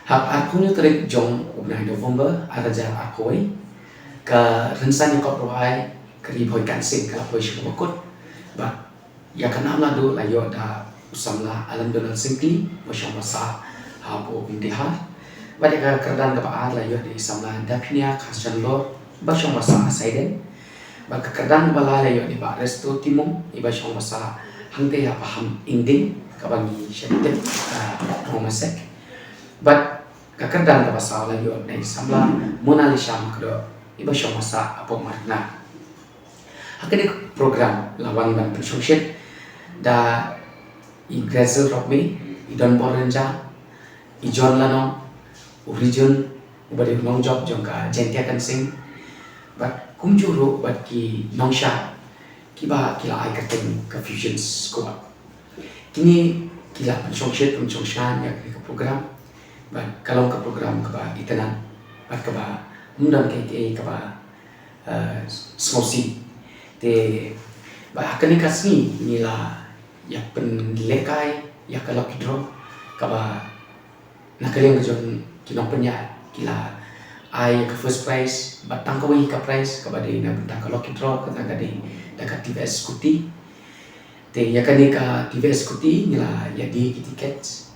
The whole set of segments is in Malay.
Hak aku ni terik jong ubnai November araja akoi ka rensan yang kau provide keri boy kansing ka boy syuk makut ba ya kana ladu layo da usamla alam donal simply masyam masa hapo indiha ba de ka kerdan ka ba layo di samla dapinia khashan lo ba syam masa saiden ba ka kerdan ba layo di ba resto timum iba syam masa hangte ya paham inding ka bangi syaitan homasek but kakerdang ka basa layo na samla Mona Lisa makdo iba syong masa apo marna hakani program lawan ban pensyoshit da i grazel rock me i don borenja i jon lano origin ubade long job jongka jentia kan sing but kumjuro bat ki nongsha kiba kila ai kating confusions ko kini kila pensyoshit pensyosan ya ke program ba kalau ke program ke ba itenan ba ke ba undang ke ba smosi te ba akan kasih nila ya penlekai ya kalau kidro ke ba nakaliang kejon kinong penya kila ai ke first prize ba tangkawi ka prize ke ba de na bentang kalau kidro ke tangga de dekat TVS Skuti te ya kan ka TVS Skuti nila ya di tiket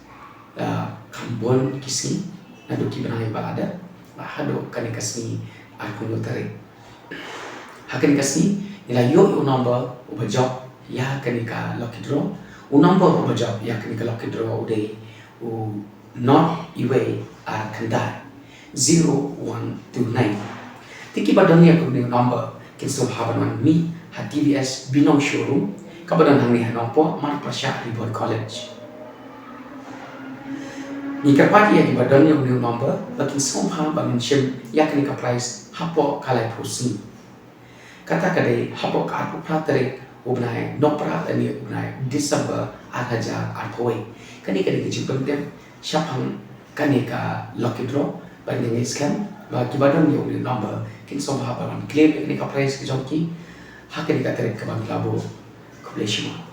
kambon kisni nado kibanay ba ada bahado kani kasni aku notari hakan kasni nila yo number uba job ya kani ka lucky draw number uba job ya kani ka lucky draw uday not iwe kanda 0129 tiki badani aku ni number kinso haban mi ha TVS Binong showroom kabadan hangni hanompo mar prasya Riboy College ni kapati ya di badan yang new number bagi somha bangun shim yakni ka price hapo kalai pusi kata kade hapo ka aku pratere ubnai nopra ani ubnai December araja arpoi kani kade kejipun dem syapang kani ka lucky draw bagi ni scam bagi badan yang new number kin somha bangun claim yakni ka price ke jongki hakani ka tere ka bang labo kubleshima